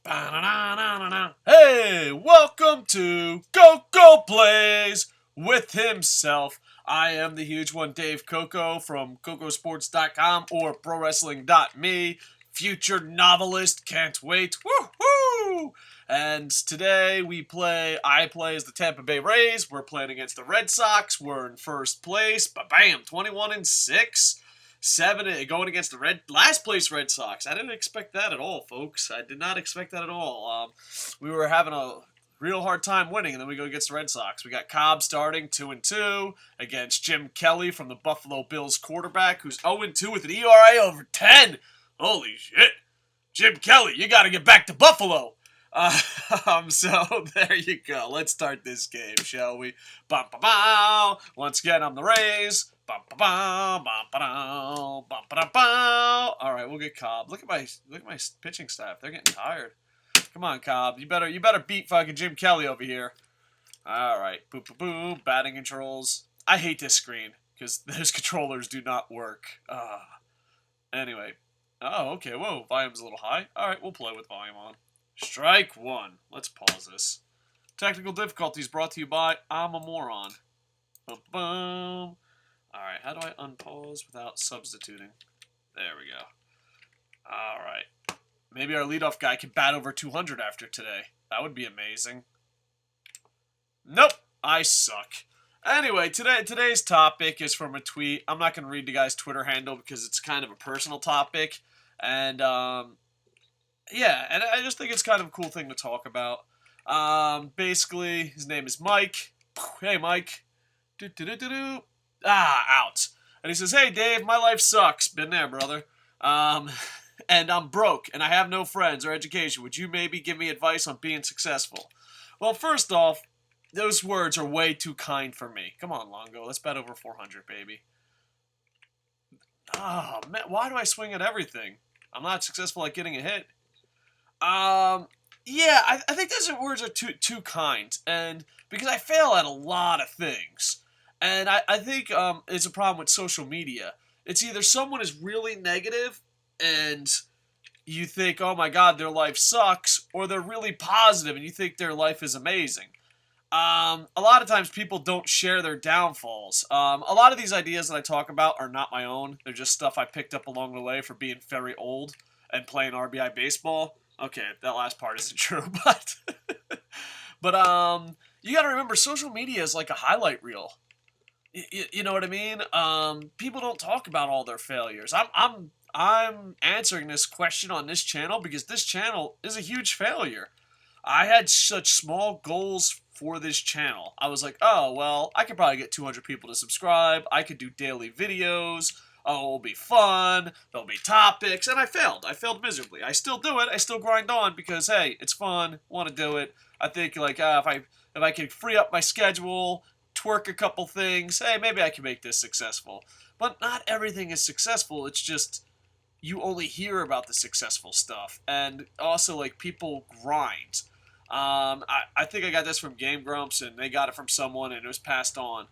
Hey, welcome to Koco Plays with himself. I am the huge one, Dave Koco from CocoSports.com or ProWrestling.me. Future novelist, can't wait. Woohoo! And today I play as the Tampa Bay Rays. We're playing against the Red Sox. We're in first place. Bam, 21-6. Going against the last place Red Sox. I didn't expect that at all, folks. I did not expect that at all. We were having a real hard time winning, and then we go against the Red Sox. We got Cobb starting 2-2 against Jim Kelly from the Buffalo Bills quarterback, who's 0-2 with an ERA over 10. Holy shit, Jim Kelly, you got to get back to Buffalo. So there you go. Let's start this game, shall we? Once again, I'm the Rays. All right, we'll get Cobb. Look at my pitching staff. They're getting tired. Come on, Cobb. You better beat fucking Jim Kelly over here. All right, boom, boom, boom. Batting controls. I hate this screen because those controllers do not work. Anyway. Oh, okay. Whoa, volume's a little high. All right, we'll play with volume on. Strike one. Let's pause this. Technical difficulties brought to you by I'm a Moron. Boom, boom. Alright, how do I unpause without substituting? There we go. Alright. Maybe our leadoff guy can bat over 200 after today. That would be amazing. Nope, I suck. Anyway, today's topic is from a tweet. I'm not going to read the guy's Twitter handle because it's kind of a personal topic. And, yeah, and I just think it's kind of a cool thing to talk about. Basically, his name is Mike. Hey, Mike. Out. And he says, hey, Dave, my life sucks. Been there, brother. And I'm broke, and I have no friends or education. Would you maybe give me advice on being successful? Well, first off, those words are way too kind for me. Come on, Longo. Let's bet over 400, baby. Oh, man, why do I swing at everything? I'm not successful at getting a hit. Yeah, I think those words are too kind, and because I fail at a lot of things. And I think it's a problem with social media. It's either someone is really negative and you think, oh my god, their life sucks, or they're really positive and you think their life is amazing. A lot of times people don't share their downfalls. A lot of these ideas that I talk about are not my own. They're just stuff I picked up along the way for being very old and playing RBI baseball. Okay, that last part isn't true, but... but, you gotta remember, social media is like a highlight reel. You know what I mean? People don't talk about all their failures. I'm answering this question on this channel because this channel is a huge failure. I had such small goals for this channel. I was like, oh, well, I could probably get 200 people to subscribe. I could do daily videos. Oh, it'll be fun. There'll be topics. And I failed. I failed miserably. I still do it. I still grind on because, hey, it's fun. Want to do it. I think, like, if I could free up my schedule, twerk a couple things, hey, maybe I can make this successful. But not everything is successful. It's just you only hear about the successful stuff. And also, like, people grind. I think I got this from Game Grumps, and they got it from someone, and it was passed on.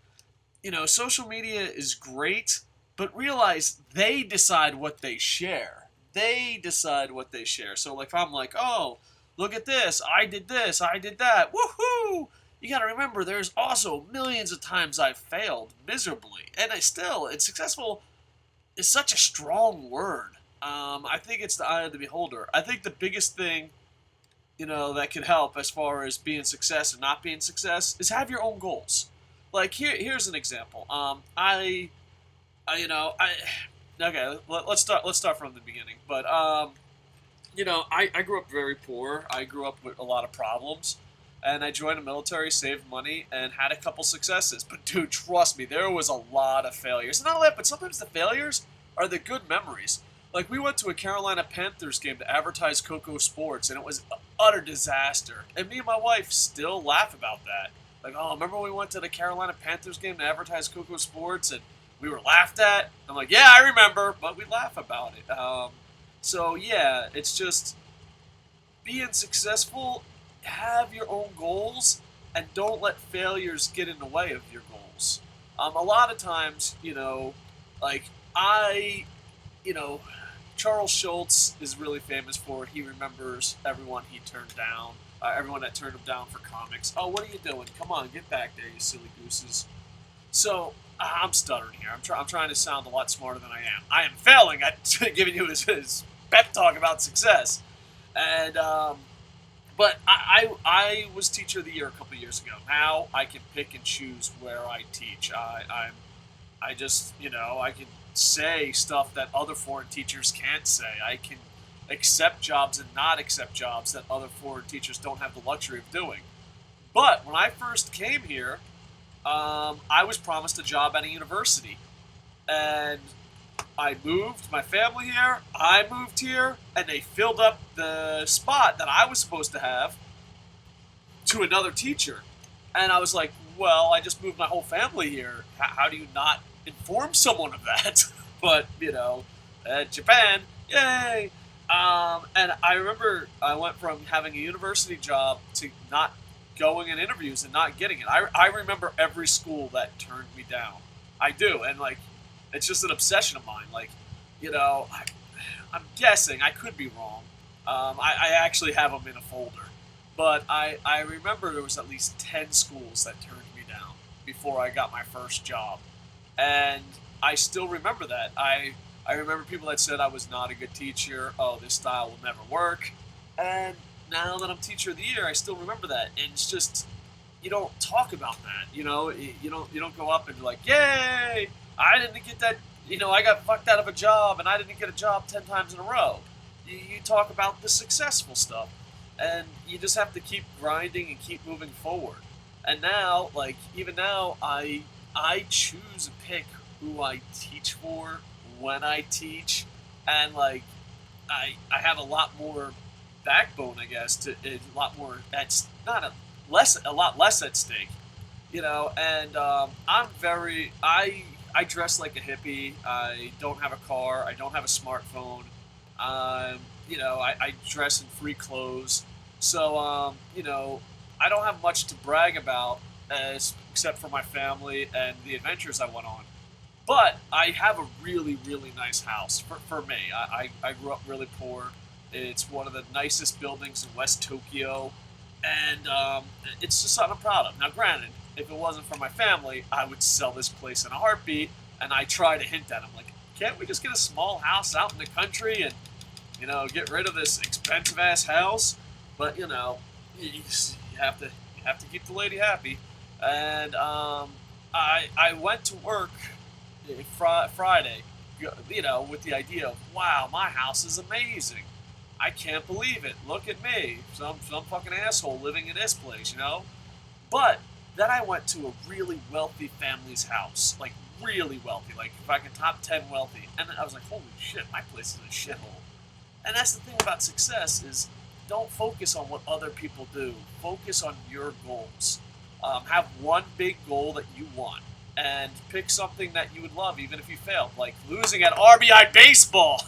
You know, social media is great, but realize they decide what they share. They decide what they share. So, like, if I'm like, oh, look at this, I did that, woohoo! You gotta remember, there's also millions of times I've failed miserably, and it's successful is such a strong word. I think it's the eye of the beholder. I think the biggest thing, that can help as far as being success and not being success is have your own goals. Like, here's an example. Okay, let's start from the beginning. But, I grew up very poor. I grew up with a lot of problems. And I joined the military, saved money, and had a couple successes. But dude, trust me, there was a lot of failures. Not only that, but sometimes the failures are the good memories. Like, we went to a Carolina Panthers game to advertise Koco Sports, and it was an utter disaster. And me and my wife still laugh about that. Like, oh, remember when we went to the Carolina Panthers game to advertise Koco Sports, and we were laughed at? I'm like, yeah, I remember, but we laugh about it. So, yeah, it's just being successful. Have your own goals and don't let failures get in the way of your goals. A lot of times, like I Charles Schultz is really famous for. He remembers everyone he turned down, everyone that turned him down for comics. Oh, what are you doing? Come on, get back there, you silly gooses. So I'm stuttering here. I'm trying to sound a lot smarter than I am. I am failing at giving you his pep talk about success. And but I was teacher of the year a couple of years ago. Now I can pick and choose where I teach. I just, I can say stuff that other foreign teachers can't say. I can accept jobs and not accept jobs that other foreign teachers don't have the luxury of doing. But when I first came here, I was promised a job at a university. And I moved my family here, I moved here, and they filled up the spot that I was supposed to have to another teacher. And I was like, well, I just moved my whole family here. How do you not inform someone of that? But, Japan, yay! And I remember I went from having a university job to not going in interviews and not getting it. I remember every school that turned me down. I do. And, it's just an obsession of mine. I'm guessing, I could be wrong. I actually have them in a folder. But I remember there was at least 10 schools that turned me down before I got my first job. And I still remember that. I remember people that said I was not a good teacher. Oh, this style will never work. And now that I'm teacher of the year, I still remember that. And it's just, you don't talk about that. You don't go up and be like, yay, I didn't get that. I got fucked out of a job and I didn't get a job 10 times in a row. You talk about the successful stuff. And you just have to keep grinding and keep moving forward. And now, even now, I choose and pick who I teach for, when I teach, and I have a lot more backbone, I guess, a lot more. That's not a lot less at stake, And I dress like a hippie. I don't have a car. I don't have a smartphone. I dress in free clothes. So, I don't have much to brag about except for my family and the adventures I went on. But I have a really, really nice house for me. I grew up really poor. It's one of the nicest buildings in West Tokyo. And it's just something I'm proud of. Now, granted, if it wasn't for my family, I would sell this place in a heartbeat. And I try to hint at them, can't we just get a small house out in the country and, get rid of this expensive-ass house? But, you have to keep the lady happy. And I went to work Friday, with the idea of, wow, my house is amazing. I can't believe it. Look at me. Some fucking asshole living in this place, But then I went to a really wealthy family's house. Really wealthy. If I can top 10 wealthy. And I was like, holy shit, my place is a shithole. And that's the thing about success is don't focus on what other people do. Focus on your goals. Have one big goal that you want. And pick something that you would love, even if you fail. Like losing at RBI baseball.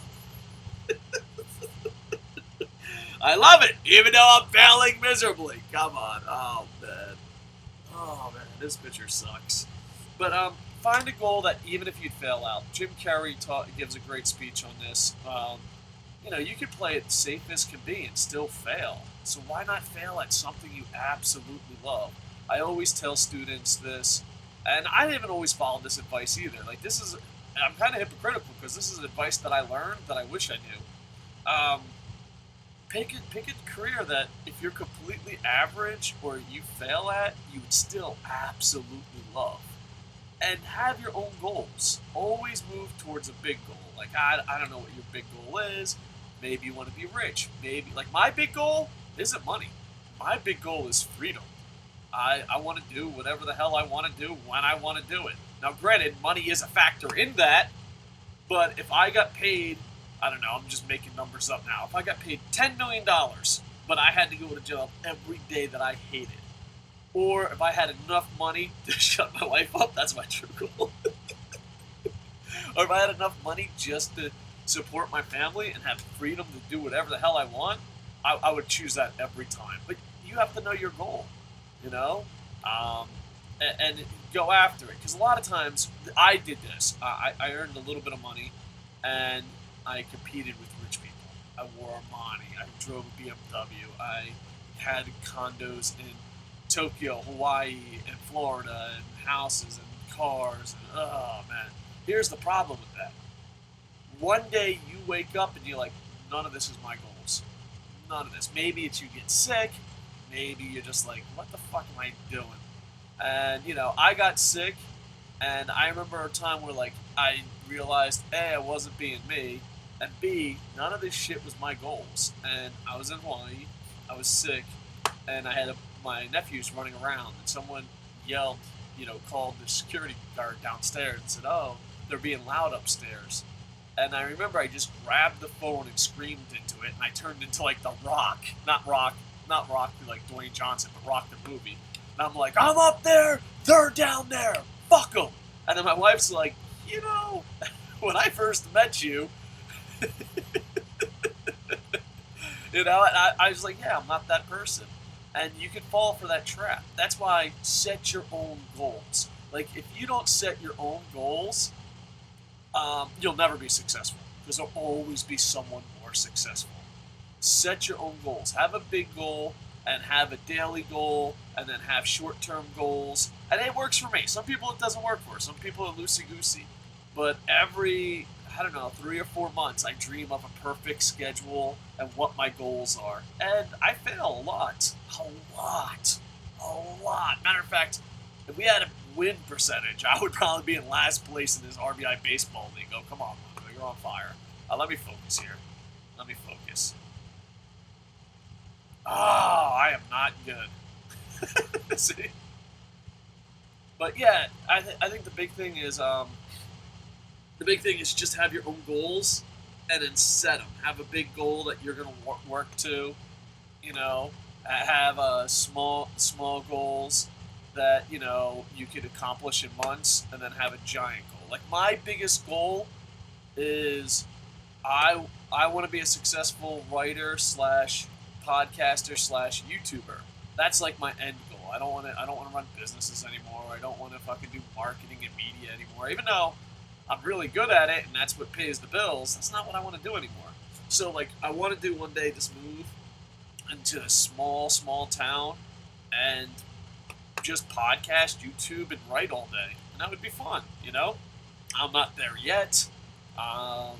I love it, even though I'm failing miserably. Come on. Oh, man, this pitcher sucks. But find a goal that even if you'd fail out. Jim Carrey gives a great speech on this. You can play it safe as can be and still fail. So why not fail at something you absolutely love? I always tell students this, and I haven't always followed this advice either. I'm kind of hypocritical because this is advice that I learned that I wish I knew. Pick a career that if you're completely average or you fail at, you would still absolutely love. And have your own goals. Always move towards a big goal. I don't know what your big goal is. Maybe you want to be rich. Maybe, my big goal isn't money. My big goal is freedom. I want to do whatever the hell I want to do when I want to do it. Now, granted, money is a factor in that, but if I got paid, I don't know, I'm just making numbers up now. If I got paid $10 million, but I had to go to a job every day that I hated, or if I had enough money to shut my wife up, that's my true goal. Or if I had enough money just to support my family and have freedom to do whatever the hell I want, I would choose that every time. But you have to know your goal, and go after it. Because a lot of times, I did this. I earned a little bit of money, and I competed with rich people. I wore Armani. I drove a BMW. I had condos in Tokyo, Hawaii, and Florida, and houses and cars. And oh man, here's the problem with that. One day you wake up and you're like, none of this is my goals. None of this. Maybe it's you get sick. Maybe you're just like, what the fuck am I doing? And I got sick, and I remember a time where like I realized A, I wasn't being me, and B, none of this shit was my goals. And I was in Hawaii, I was sick, and I had my nephews running around, and someone yelled, called the security guard downstairs and said, "Oh, they're being loud upstairs." And I remember I just grabbed the phone and screamed into it, and I turned into like the Rock, not Rock like Dwayne Johnson, but Rock the movie. And I'm like, I'm up there, they're down there, fuck them. And then my wife's like, when I first met you, and I was like, yeah, I'm not that person. And you can fall for that trap. That's why set your own goals. Like, if you don't set your own goals, you'll never be successful, because there'll always be someone more successful. Set your own goals. Have a big goal, and have a daily goal, and then have short-term goals. And it works for me. Some people it doesn't work for. Some people are loosey-goosey. But every, 3 or 4 months, I dream of a perfect schedule and what my goals are. And I fail a lot. A lot. Matter of fact, if we had a win percentage, I would probably be in last place in this RBI baseball league. Oh, come on, you're on fire. Let me focus here. Let me focus. Oh, I am not good. See? But yeah, I think the big thing is just have your own goals and then set them. Have a big goal that you're gonna work to. Have small goals that you could accomplish in months, and then have a giant goal. Like, my biggest goal is I want to be a successful writer slash podcaster slash YouTuber. That's like my end goal. I don't want to run businesses anymore. I don't want to fucking do marketing and media anymore. Even though I'm really good at it and that's what pays the bills, that's not what I want to do anymore. So like, I want to do one day just move into a small town and just podcast, YouTube, and write all day, and that would be fun. I'm not there yet. I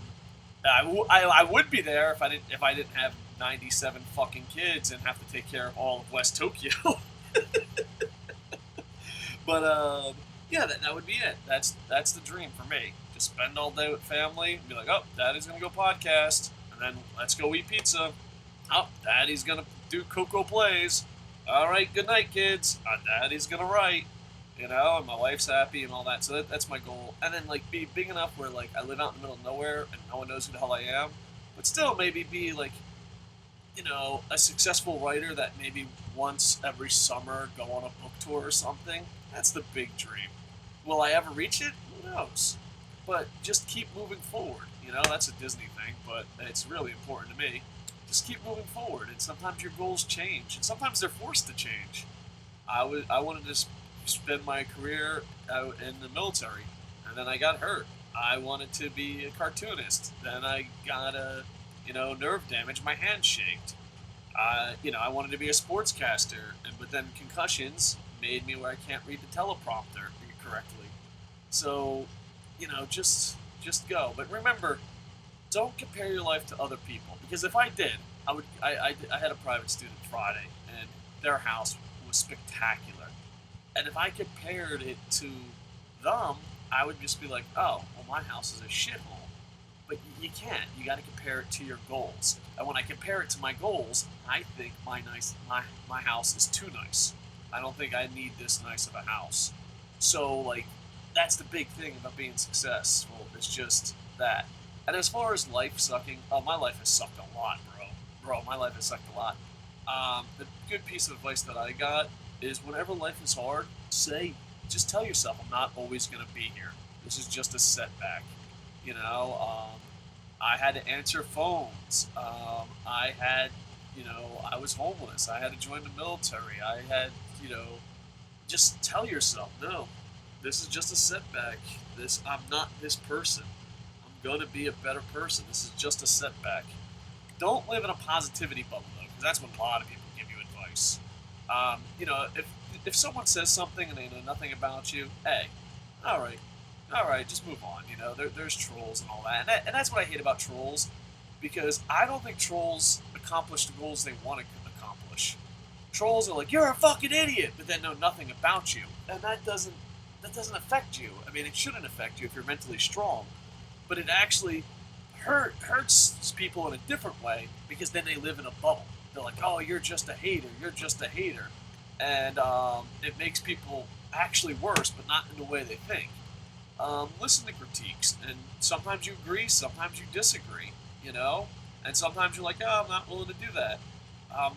would be there if I didn't have 97 fucking kids and have to take care of all of West Tokyo. But yeah, that would be it. That's the dream for me. Just spend all day with family and be like, oh, Daddy's gonna go podcast, and then let's go eat pizza. Oh, Daddy's gonna do Koco plays. All right, good night, kids. Daddy's gonna write. And my wife's happy and all that. So that's my goal. And then like be big enough where like I live out in the middle of nowhere and no one knows who the hell I am, but still maybe be like, a successful writer that maybe once every summer go on a book tour or something. That's the big dream. Will I ever reach it? Who knows? But just keep moving forward. That's a Disney thing, but it's really important to me. Just keep moving forward, and sometimes your goals change, and sometimes they're forced to change. I wanted to spend my career out in the military, and then I got hurt. I wanted to be a cartoonist. Then I got nerve damage. My hand shaked. I wanted to be a sportscaster, but then concussions made me where I can't read the teleprompter correctly. So, just go. But remember, don't compare your life to other people, because if I did, I had a private student Friday, and their house was spectacular. And if I compared it to them, I would just be like, oh, well, my house is a shithole. But you can't. You got to compare it to your goals. And when I compare it to my goals, I think my house is too nice. I don't think I need this nice of a house. So, like, that's the big thing about being successful. It's just that. And as far as life sucking, oh, my life has sucked a lot, bro. Bro, my life has sucked a lot. The good piece of advice that I got is whenever life is hard, just tell yourself, I'm not always going to be here. This is just a setback. I had to answer phones. I had, I was homeless. I had to join the military. I had, just tell yourself, no, this is just a setback. I'm not this person. I'm gonna be a better person. This is just a setback. Don't live in a positivity bubble though, because that's when a lot of people give you advice. If someone says something and they know nothing about you, hey, all right, just move on. There's trolls and all that, and that's what I hate about trolls, because I don't think trolls accomplish the goals they want to accomplish. Trolls are like, you're a fucking idiot, but then know nothing about you, and that doesn't affect you. I mean, it shouldn't affect you if you're mentally strong, but it actually hurts people in a different way, because then they live in a bubble. They're like, oh, you're just a hater, and it makes people actually worse, but not in the way they think. Listen to critiques, and sometimes you agree, sometimes you disagree, and sometimes you're like, oh, I'm not willing to do that.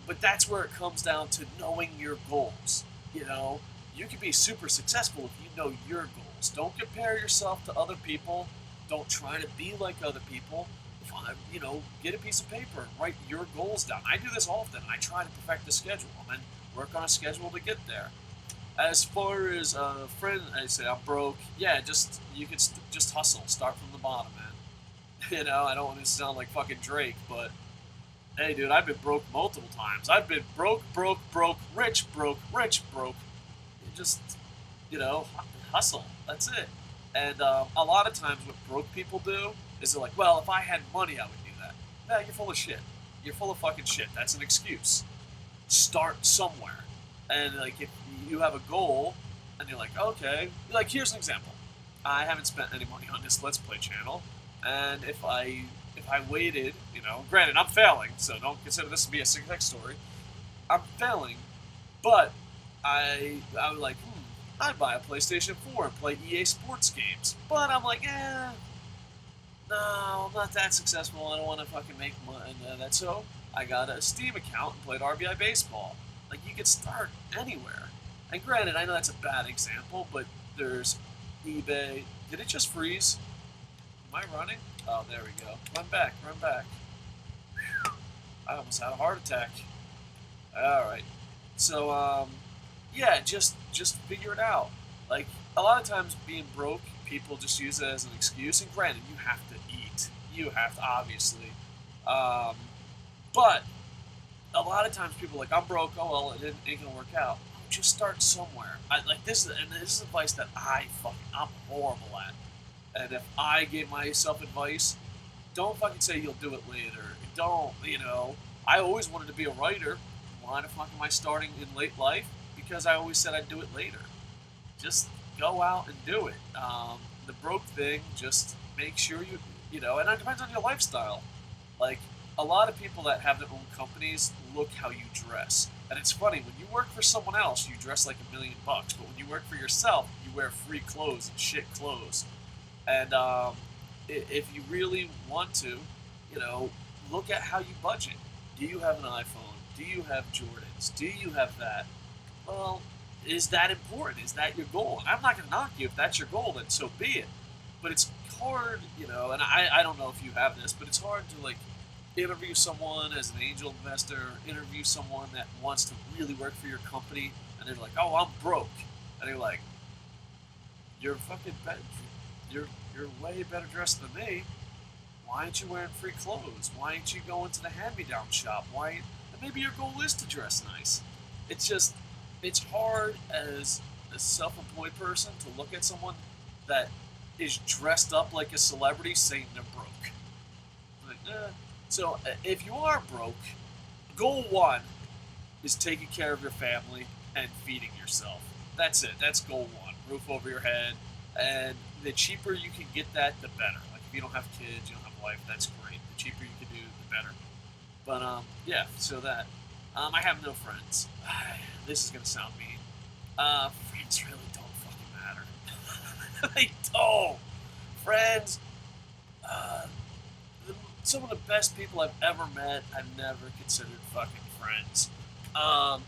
But that's where it comes down to knowing your goals. You can be super successful if you know your goals. Don't compare yourself to other people. Don't try to be like other people. Get a piece of paper and write your goals down. I do this often. I try to perfect the schedule and then work on a schedule to get there. As far as a friend, I say I'm broke. Yeah, you can just hustle. Start from the bottom, man. I don't want to sound like fucking Drake, but hey, dude, I've been broke multiple times. I've been broke, rich, broke. Just, hustle. That's it. And a lot of times what broke people do is they're like, well, if I had money, I would do that. No, you're full of shit. You're full of fucking shit. That's an excuse. Start somewhere. And, if you have a goal, and you're like, okay, here's an example. I haven't spent any money on this Let's Play channel, and if I waited, granted, I'm failing, so don't consider this to be a success story. I'm failing, but I was like, I'd buy a PlayStation 4 and play EA Sports games. But I'm like, no, I'm not that successful. I don't want to fucking make money. So I got a Steam account and played RBI baseball. You could start anywhere. And granted, I know that's a bad example, but there's eBay. Did it just freeze? Am I running? Oh, there we go. Run back. Whew. I almost had a heart attack. Alright. So, yeah, just figure it out. A lot of times being broke, people just use it as an excuse. And granted, you have to eat. You have to, obviously. But a lot of times people are like, I'm broke, oh well, it ain't gonna work out. Just start somewhere. This is advice that I'm horrible at. And if I gave myself advice, don't fucking say you'll do it later. Don't, I always wanted to be a writer. Why the fuck am I starting in late life? Because I always said I'd do it later. Just go out and do it. The broke thing, just make sure and it depends on your lifestyle. A lot of people that have their own companies look how you dress. And it's funny, when you work for someone else, you dress like $1 million. But when you work for yourself, you wear free clothes and shit clothes. And if you really want to, look at how you budget. Do you have an iPhone? Do you have Jordans? Do you have that? Well, is that important? Is that your goal? And I'm not going to knock you if that's your goal, then so be it. But it's hard, and I don't know if you have this, but it's hard to, interview someone as an angel investor, interview someone that wants to really work for your company, and they're like, oh, I'm broke. And they're like, you're fucking you're way better dressed than me. Why aren't you wearing free clothes? Why aren't you going to the hand-me-down shop? Maybe your goal is to dress nice. It's hard as a self-employed person to look at someone that is dressed up like a celebrity saying they're broke. So if you are broke, goal one is taking care of your family and feeding yourself. That's it. That's goal one. Roof over your head. And the cheaper you can get that, the better. If you don't have kids, you don't have a wife, that's great. The cheaper you can do, the better. But, yeah, so that. I have no friends. This is going to sound mean. Friends really don't fucking matter. They don't. Friends, some of the best people I've ever met, I've never considered fucking friends. A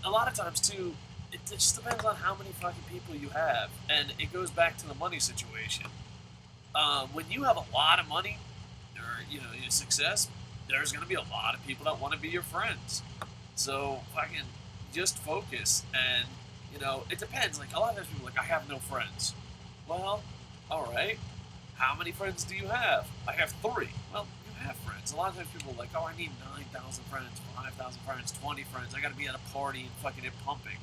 lot of times, too, it just depends on how many fucking people you have. And it goes back to the money situation. When you have a lot of money, or, your success, there's going to be a lot of people that want to be your friends. So, fucking, just focus. And, it depends. A lot of times people are like, I have no friends. Well, alright. How many friends do you have? I have 3. Well, you have friends. A lot of times people are like, oh, I need 9,000 friends, 5,000 friends, 20 friends. I gotta be at a party and fucking it pumping.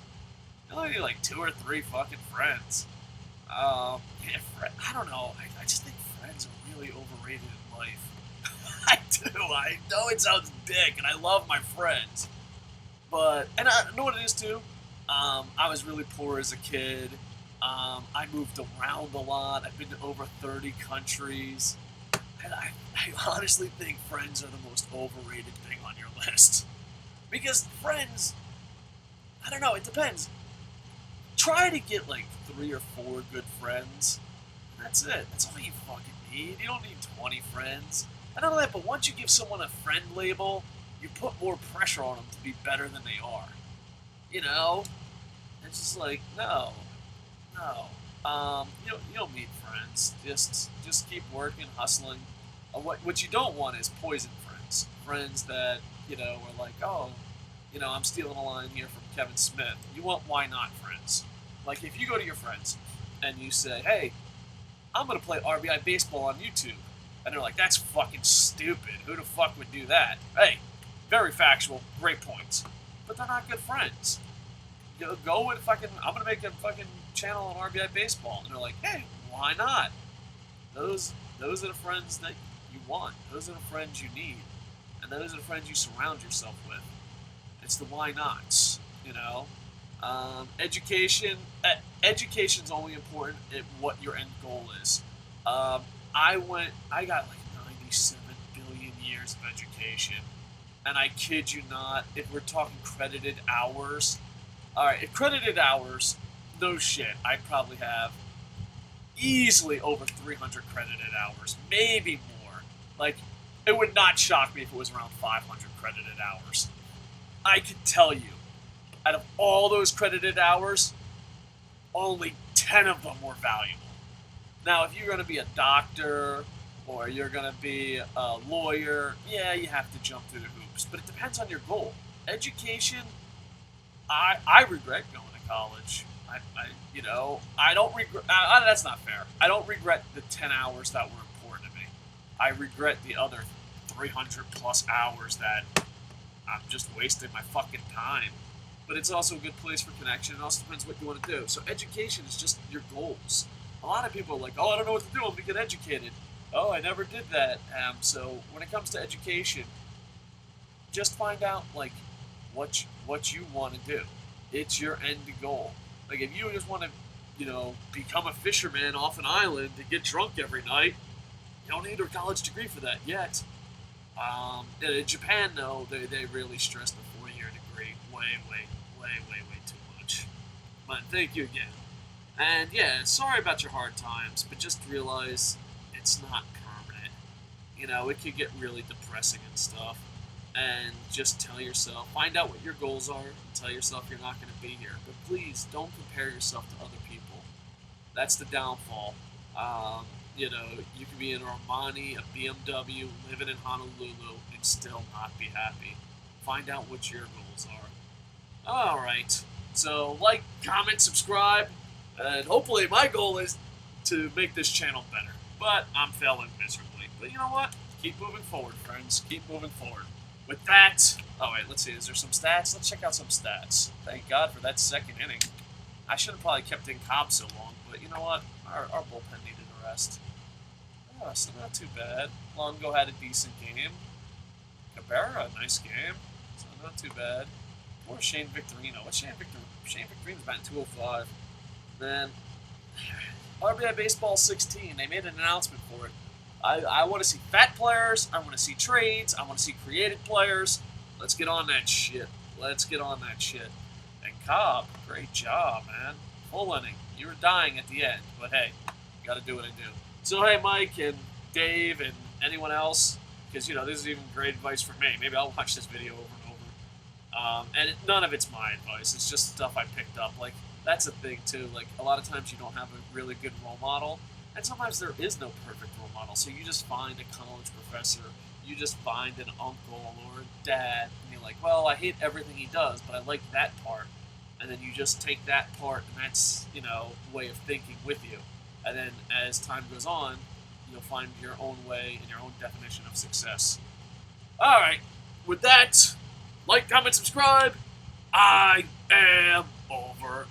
You only need like 2 or 3 fucking friends. Yeah, I don't know. I just think friends are really overrated in life. I do. I know it sounds dick, and I love my friends. But, and I know what it is too. I was really poor as a kid. I moved around a lot. I've been to over 30 countries. And I honestly think friends are the most overrated thing on your list. Because friends, I don't know, it depends. Try to get like 3 or 4 good friends. That's it. That's all you fucking need. You don't need 20 friends. I don't know that, but once you give someone a friend label, you put more pressure on them to be better than they are. You know? It's just like, no. No. You don't need friends. Just keep working, hustling. What you don't want is poison friends. Friends that, are like, oh, I'm stealing a line here from Kevin Smith. You want why not friends? Like, if you go to your friends and you say, hey, I'm going to play RBI baseball on YouTube. And they're like, that's fucking stupid. Who the fuck would do that? Hey, very factual, great points. But they're not good friends. Go and fucking, I'm going to make a fucking channel on RBI baseball. And they're like, hey, why not? Those are the friends that you want. Those are the friends you need. And those are the friends you surround yourself with. It's the why nots, Education. Education's only important at what your end goal is. I got like 97 billion years of education. And I kid you not, if we're talking credited hours, alright, if credited hours, no shit, I'd probably have easily over 300 credited hours, maybe more. Like, it would not shock me if it was around 500 credited hours. I could tell you, out of all those credited hours, only 10 of them were valuable. Now, if you're going to be a doctor or you're going to be a lawyer, yeah, you have to jump through the hoops. But it depends on your goal. Education, I regret going to college. I don't regret. That's not fair. I don't regret the 10 hours that were important to me. I regret the other 300 plus hours that I'm just wasting my fucking time. But it's also a good place for connection. It also depends what you want to do. So education is just your goals. A lot of people are like, oh, I don't know what to do. I'm going to get educated. Oh, I never did that. So when it comes to education, just find out like what you want to do. It's your end goal. Like if you just want to, become a fisherman off an island to get drunk every night, you don't need a college degree for that yet. In Japan, though, they really stress the 4-year degree way too much. But thank you again. And yeah, sorry about your hard times, but just realize it's not permanent. It could get really depressing and stuff. And just tell yourself, find out what your goals are, and tell yourself you're not going to be here. But please, don't compare yourself to other people. That's the downfall. You could be in Armani, a BMW, living in Honolulu, and still not be happy. Find out what your goals are. Alright, so like, comment, subscribe, and hopefully my goal is to make this channel better. But I'm failing miserably. But you know what? Keep moving forward, friends. Keep moving forward. With that, oh wait, let's see, is there some stats? Let's check out some stats. Thank God for that second inning. I should have probably kept in Cobb so long, but you know what? Our bullpen needed a rest. Oh, so not too bad. Longo had a decent game. Cabrera, a nice game. So not too bad. Poor Shane Victorino. What's Shane Victorino? Shane Victorino's batting 205. Then, RBI Baseball 16. They made an announcement for it. I want to see fat players. I want to see trades. I want to see creative players. Let's get on that shit. And Cobb, great job, man. Full inning. You were dying at the end, but hey, you got to do what I do. So hey, Mike and Dave and anyone else, because this is even great advice for me. Maybe I'll watch this video over and over. And none of it's my advice. It's just stuff I picked up. Like that's a thing too. Like a lot of times you don't have a really good role model. And sometimes there is no perfect role model, so you just find a college professor, you just find an uncle or a dad, and you're like, well, I hate everything he does, but I like that part. And then you just take that part, and that's, way of thinking with you. And then as time goes on, you'll find your own way and your own definition of success. All right. With that, like, comment, subscribe. I am over.